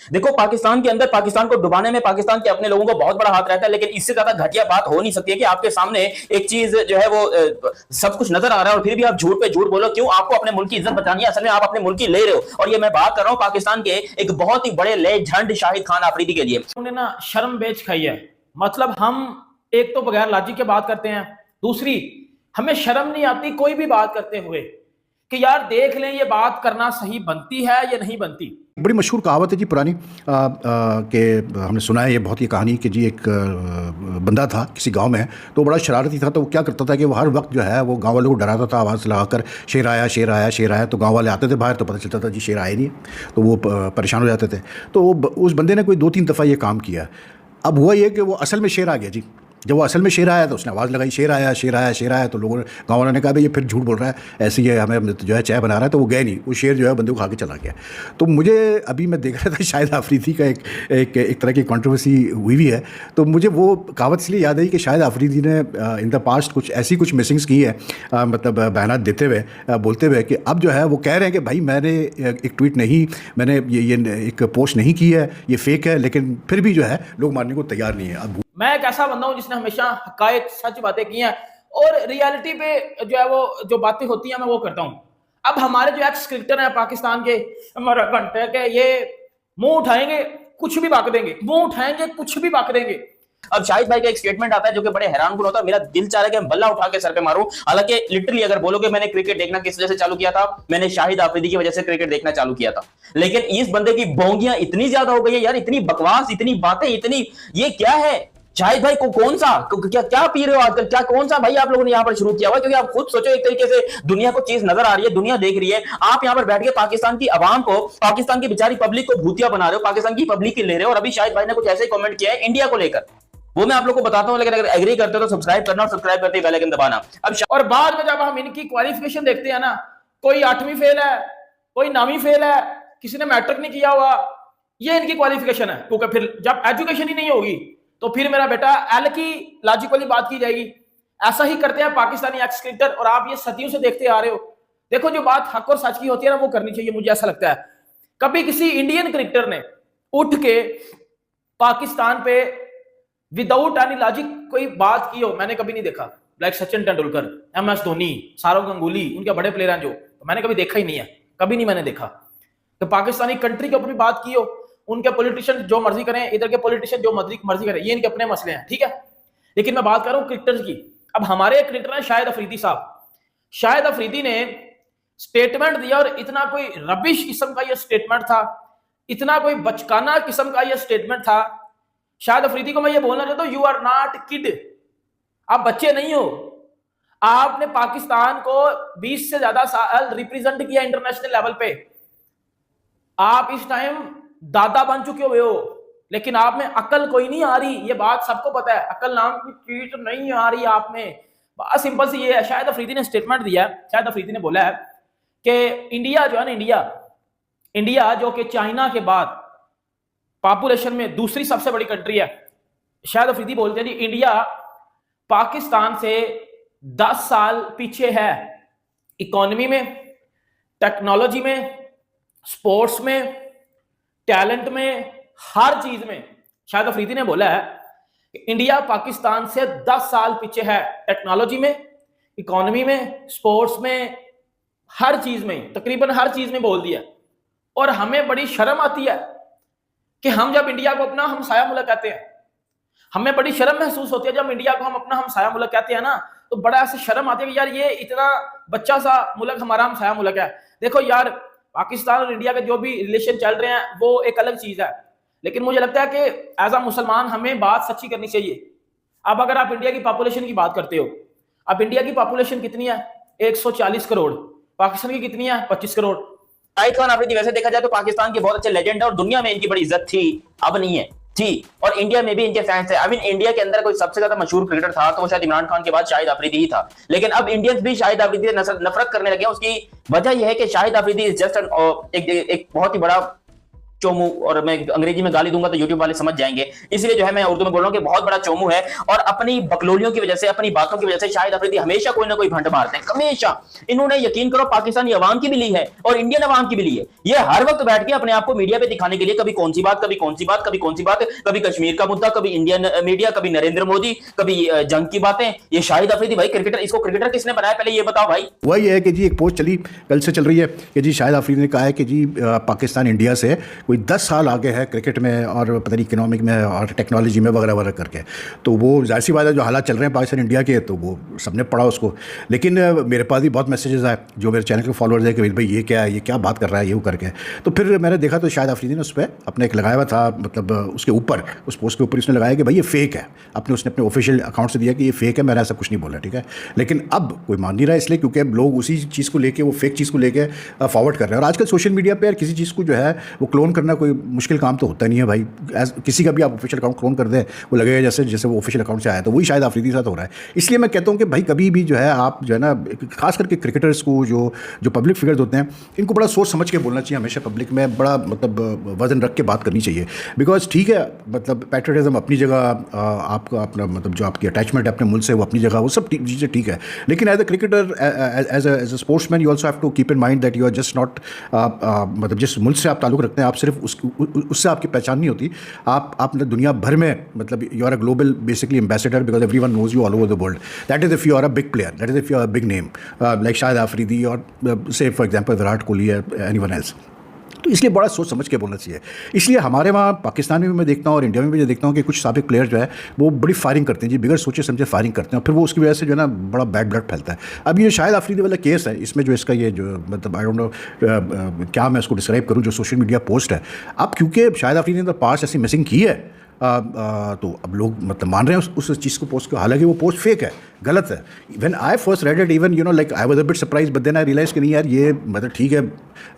देखो, पाकिस्तान के अंदर पाकिस्तान को डुबाने में पाकिस्तान के अपने लोगों को बहुत बड़ा हाथ रहता है, लेकिन इससे ज्यादा घटिया बात हो नहीं सकती है कि आपके सामने एक चीज जो है वो सब कुछ नजर आ रहा है और फिर भी आप झूठ पे झूठ बोलो। क्यों? आपको अपने मुल्क की इज्जत बचानी है, असल में आप अपने मुल्क की ले रहे हो। और ये मैं बात कर रहा हूं पाकिस्तान के एक बहुत ही बड़े लेजेंड शाहिद खान आफरीदी के लिए। उन्होंने ना शर्म बेच खाई है। मतलब हम एक तो बगैर लॉजिक के बात करते हैं, दूसरी हमें शर्म नहीं आती कोई भी बात करते हुए कि यार देख लें ये बात करना सही बनती है या नहीं बनती। बड़ी मशहूर कहावत है जी पुरानी कि हमने सुना है ये बहुत ही कहानी कि जी एक बंदा था किसी गांव में, तो बड़ा शरारती था। तो वो क्या करता था कि वो हर वक्त जो है वो गांव वालों को डराता था आवाज़ लगाकर, शेर आया शेर आया शेर आया। तो गांव वाले आते थे बाहर, तो पता चलता था जी शेर आया नहीं है, तो वो परेशान हो जाते थे। तो उस बंदे ने कोई 2-3 दफ़ा ये काम किया। अब हुआ ये कि वो असल में शेर आ गया जी। जब वो असल में शेर आया तो उसने आवाज़ लगाई शेर आया शेर आया शेर आया। तो लोगों ने, गाँव वालों ने कहा भाई ये फिर झूठ बोल रहा है, ऐसे ही हमें जो है चाय बना रहा है। तो वो गए नहीं, वो शेर जो है बंदे को खा के चला गया। तो मुझे अभी मैं देख रहा था शाहिद आफरीदी का एक तरह की कंट्रोवर्सी हुई भी है। तो मुझे वो कहावत इसलिए याद आई कि शाहिद आफरीदी ने इन द पास्ट कुछ मिसिंग्स की है, मतलब बयानात देते हुए, बोलते हुए कि अब जो है वो कह रहे हैं कि भाई मैंने एक ट्वीट नहीं, मैंने ये एक पोस्ट नहीं की है, ये फेक है, लेकिन फिर भी जो है लोग मानने को तैयार नहीं है। अब मैं एक ऐसा बंदा हूं जिसने हमेशा हकायक सच बातें की हैं और रियलिटी पे जो है वो जो बातें होती हैं मैं वो करता हूं। अब हमारे जो एक्स क्रिकेटर हैं पाकिस्तान के, हमारा घंटे के, ये मुंह उठाएंगे कुछ भी बक देंगे, मुंह उठाएंगे कुछ भी बक देंगे। अब शाहिद भाई का एक स्टेटमेंट आता है जो कि बड़े हैरान कुन होता है। मेरा दिल चाह रहा है कि मैं बल्ला उठा के सर पे मारूं। हालांकि लिटरली अगर बोलोगे मैंने क्रिकेट देखना किस वजह से चालू किया था, मैंने शाहिद आफरीदी की वजह से क्रिकेट देखना चालू किया था। लेकिन इस बंदे की बोंगियां इतनी ज्यादा हो गई है यार, इतनी बकवास, इतनी बातें, इतनी, ये क्या है? शाहिद भाई को कौन सा क्या पी रहे हो आजकल? क्या कौन सा भाई आप लोगों ने यहाँ पर शुरू किया हुआ? क्योंकि आप खुद सोचो, एक तरीके से दुनिया को चीज नजर आ रही है, दुनिया देख रही है, आप यहाँ पर बैठ के पाकिस्तान की आवाम को, पाकिस्तान की बेचारी पब्लिक को भूतिया बना रहे हो, पाकिस्तान की पब्लिक की ले रहे हो। और अभी शाहिद भाई ने कुछ ऐसे ही कमेंट किया है इंडिया को लेकर, वो मैं आप लोग को बताता हूं। लेकिन अगर एग्री करते हो तो सब्सक्राइब करना और सब्सक्राइब करते ही बेल आइकन दबाना। अब और बाद में जब हम इनकी क्वालिफिकेशन देखते हैं ना, कोई 8वीं फेल है, कोई 9वीं फेल है, किसी ने मैट्रिक नहीं किया हुआ, ये इनकी क्वालिफिकेशन है। क्योंकि फिर जब एजुकेशन ही नहीं होगी तो फिर मेरा बेटा एल की लॉजिक वाली बात की जाएगी। ऐसा ही करते हैं पाकिस्तानी एक्स क्रिकेटर और आप ये सदियों से देखते आ रहे हो। देखो जो बात हक और सच की होती है ना वो करनी चाहिए, मुझे ऐसा लगता है। कभी किसी इंडियन क्रिकेटर ने उठ के पाकिस्तान पे विदाउट एनी लॉजिक कोई बात की हो मैंने कभी नहीं देखा। लाइक सचिन तेंदुलकर, MS धोनी, सौरव गंगुली, उनके बड़े प्लेयर हैं जो, तो मैंने कभी देखा ही नहीं है, कभी नहीं मैंने देखा। तो पाकिस्तानी कंट्री के ऊपर भी बात की हो, उनके पॉलिटिशियन जो मर्जी करें, इधर के पॉलिटिशियन जो मर्जी करें, ये इनके अपने मसले हैं, ठीक है। लेकिन मैं बात कर रहा हूं क्रिकेटर्स की। अब हमारे क्रिकेटर हैं शाहिद अफरीदी साहब। शाहिद अफरीदी ने स्टेटमेंट दिया और इतना कोई रबिश किस्म का यह स्टेटमेंट था, इतना कोई बचकाना किस्म का यह स्टेटमेंट था। शाहिद अफरीदी को मैं ये बोलना चाहता हूं, यू आर नॉट किड, आप बच्चे नहीं हो। आपने पाकिस्तान को 20 से ज्यादा साल रिप्रेजेंट किया इंटरनेशनल लेवल पे। आप इस टाइम दादा बन चुके हुए हो, लेकिन आप में अकल कोई नहीं आ रही, ये बात सबको पता है। अकल नाम की चीज नहीं आ रही आप में। बात सिंपल सी ये है, शाहिद अफरीदी ने स्टेटमेंट दिया है। शाहिद अफरीदी ने बोला है कि इंडिया जो है ना, इंडिया जो कि चाइना के बाद पॉपुलेशन में दूसरी सबसे बड़ी कंट्री है। शाहिद अफरीदी बोलते हैं जी इंडिया पाकिस्तान से 10 साल पीछे है, इकोनॉमी में, टेक्नोलॉजी में, स्पोर्ट्स में, टैलेंट में, हर चीज में। शाहिद अफरीदी ने बोला है कि इंडिया पाकिस्तान से 10 साल पीछे है, टेक्नोलॉजी में, इकोनॉमी में, स्पोर्ट्स में, हर चीज में, तकरीबन हर चीज में बोल दिया। और हमें बड़ी शर्म आती है कि हम जब इंडिया को अपना हमसाया मुल्क कहते हैं, हमें बड़ी शर्म महसूस होती है जब इंडिया को हम अपना हमसाया मुल्क कहते हैं ना, तो बड़ा ऐसे शर्म आती है कि यार ये इतना बच्चा सा मुल्क हमारा हमसाया मुल्क है। देखो यार, पाकिस्तान और इंडिया के जो भी रिलेशन चल रहे हैं वो एक अलग चीज है, लेकिन मुझे लगता है कि एज अ मुसलमान हमें बात सच्ची करनी चाहिए। अब अगर आप इंडिया की पॉपुलेशन की बात करते हो, अब इंडिया की पॉपुलेशन कितनी है? 140 करोड़। पाकिस्तान की कितनी है? 25 करोड़। शाहिद खान आफरीदी वैसे देखा जाए तो पाकिस्तान के बहुत अच्छे लेजेंड है और दुनिया में इनकी बड़ी इज्जत थी, अब नहीं है थी। और इंडिया में भी इनके फैंस है। आई मीन इंडिया के अंदर कोई सबसे ज्यादा मशहूर क्रिकेटर था तो वो शायद इमरान खान के बाद शाहिद आफरीदी ही था। लेकिन अब इंडियंस भी शाहिद आफरीदी से नफरत करने लगे। उसकी वजह यह है कि शाहिद आफरीदी इज जस्ट एक बहुत ही बड़ा चोमू, और मैं अंग्रेजी में गाली दूंगा तो यूट्यूब वाले समझ जाएंगे, इसलिए जो है मैं उर्दू में बोल रहा हूं कि बहुत बड़ा चोमू है। और अपनी बकलोलियों की वजह से, अपनी बातों की वजह से शाहिद अफरीदी हमेशा कोई ना कोई भंड मारते हैं, हमेशा। इन्होंने यकीन करो पाकिस्तानी अवाम की भी ली है और इंडियन अवाम की भी ली है। ये हर वक्त बैठ के अपने आप को मीडिया पे दिखाने के लिए कभी कौन सी बात, कभी कौन सी बात, कभी कौन सी बात, कभी कश्मीर का मुद्दा, कभी इंडियन मीडिया, कभी नरेंद्र मोदी, कभी जंग की बातें। ये शाहिद अफरीदी भाई क्रिकेटर, इसको क्रिकेटर किसने बनाया पहले ये बताओ भाई। वही है कि जी एक पोस्ट चली, कल से चल रही है कि जी शाहिद अफरीदी ने कहा है कि जी पाकिस्तान इंडिया से कोई 10 साल आगे है क्रिकेट में और पता नहीं इकोनॉमिक में और टेक्नोलॉजी में वगैरह वगैरह करके। तो वो जाहिर सी बात है, जो हालात चल रहे हैं पाकिस्तान इंडिया के, तो वो सबने पढ़ा उसको। लेकिन मेरे पास भी बहुत मैसेजेस आए जो मेरे चैनल के फॉलोअर्स है कि भाई ये क्या है, ये क्या बात कर रहा है ये वो करके। तो फिर मैंने देखा तो शाहिद अफरीदी ने उस पर अपने एक लगाया हुआ था, मतलब उसके ऊपर, उस पोस्ट के ऊपर उसने लगाया कि भाई ये फेक है। उसने अपने ऑफिशियल अकाउंट से दिया कि ये फेक है, मैंने ऐसा कुछ नहीं बोला, ठीक है। लेकिन अब कोई मान नहीं रहा इसलिए क्योंकि अब लोग उसी चीज़ को लेके, वो फेक चीज़ को लेके फॉरवर्ड कर रहे हैं। और आजकल सोशल मीडिया पे यार किसी चीज़ को जो है वो क्लोन करना कोई मुश्किल काम तो होता नहीं है भाई। किसी का भी आप ऑफिशियल अकाउंट क्लोन कर दें, वो लगेगा जैसे जैसे वो ऑफिशियल अकाउंट से आया। तो वही शायद अफरीदी के साथ हो रहा है। इसलिए मैं कहता हूँ कि भाई कभी भी जो है आप जो है ना, खास करके क्रिकेटर्स को, जो पब्लिक फिगर्स होते हैं, इनको बड़ा सोच समझ के बोलना चाहिए हमेशा। पब्लिक में बड़ा मतलब वजन रख के बात करनी चाहिए। बिकॉज ठीक है, मतलब पैट्रियटिज्म अपनी जगह, आपका अपना मतलब जो आपकी अटैचमेंट है अपने मुल्क से वो अपनी जगह, वो सब चीज़ें ठीक है। लेकिन as a cricketer, as a sportsman, you also have to keep in mind that you are just not, मतलब जिस मुल्क से आप ताल्लुक़ रखते हैं, आप सिर्फ उससे आपकी पहचान नहीं होती। आप दुनिया भर में, मतलब you are a global basically ambassador because everyone knows you all over the world. That is if you are a big player, that is if you are a big name like Shahid Afridi और से for example Virat Kohli या anyone else. तो इसलिए बड़ा सोच समझ के बोलना चाहिए। इसलिए हमारे वहाँ पाकिस्तान में भी मैं देखता हूँ और इंडिया में भी देखता हूँ कि कुछ साबिक प्लेयर जो है वो बड़ी फायरिंग करते हैं जी, बिगड़ सोचे समझे फायरिंग करते हैं, और फिर वो उसकी वजह से जो है ना बड़ा बैड ब्लड फैलता है। अब ये शाहिद अफरीदी वाला केस है, इसमें जो इसका ये जो मतलब आई डोंट नो क्या मैं इसको डिस्क्राइब करूँ, जो सोशल मीडिया पोस्ट है, अब क्योंकि शाहिद अफरीदी ने तो पास ऐसी मिसिंग की है, तो अब लोग मतलब मान रहे हैं उस चीज़ को, पोस्ट को, हालांकि वो पोस्ट फेक है, गलत है। When I first read it, even you know like I was a bit surprise, but then I realize कि नहीं यार ये मतलब ठीक है,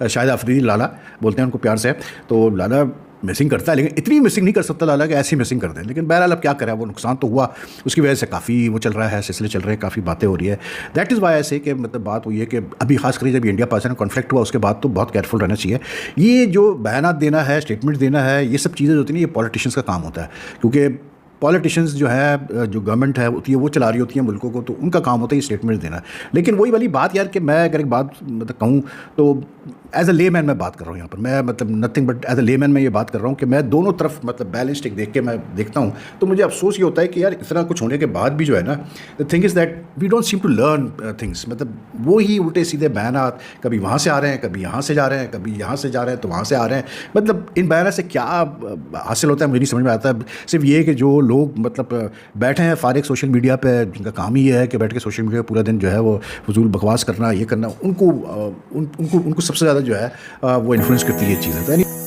शाहिद अफरीदी लाला बोलते हैं उनको प्यार से, तो लाला मिसिंग करता है, लेकिन इतनी मिसिंग नहीं कर सकता लाला कि ऐसी मिसिंग कर दें। लेकिन बहरहाल अब क्या करें, वो नुकसान तो हुआ, उसकी वजह से काफ़ी वो चल रहा है, सिलसिले चल रहे हैं, काफ़ी बातें हो रही है। दैट इज़ वाई ऐसे कि मतलब बात हुई है कि अभी खास करके जब इंडिया पाकिस्तान कॉन्फ्लिक्ट हुआ उसके बाद तो बहुत केयरफुल रहना चाहिए। ये जो बयानात देना है, स्टेटमेंट देना है, ये सब चीज़ें होती हैं, ये पॉलिटिशियंस का काम होता है। क्योंकि पॉलिटिशियंस जो है, जो गवर्नमेंट है होती है, वो चला रही होती है मुल्कों को, तो उनका काम होता है ये स्टेटमेंट देना। लेकिन वही वाली बात यार कि मैं अगर एक बात मतलब कहूँ तो एज अ लेमैन मैं बात कर रहा हूँ यहाँ पर, मैं मतलब nothing but as a layman मैं ये बात कर रहा हूँ कि मैं दोनों तरफ मतलब बैलेंस्ड एक देख के मैं देखता हूँ, तो मुझे अफसोस ये होता है कि यार इतना कुछ होने के बाद भी जो है ना, the thing is that we don't seem to learn things. मतलब वो ही उल्टे सीधे बयानात, कभी वहाँ से आ रहे हैं, कभी यहाँ से जा रहे हैं, कभी यहाँ से जा रहे हैं तो वहाँ से आ रहे हैं। मतलब इन बयानात से क्या हासिल होता है मुझे नहीं समझ में आता। सिर्फ ये कि जो लोग मतलब बैठे हैं फारिग सोशल मीडिया पे, जिनका काम ही ये है कि बैठ के सोशल मीडिया पूरा दिन जो है वो फजूल बकवास करना, ये करना, उनको सबसे ज़्यादा जो है वो इन्फ्लुएंस करती है ये चीज़ें।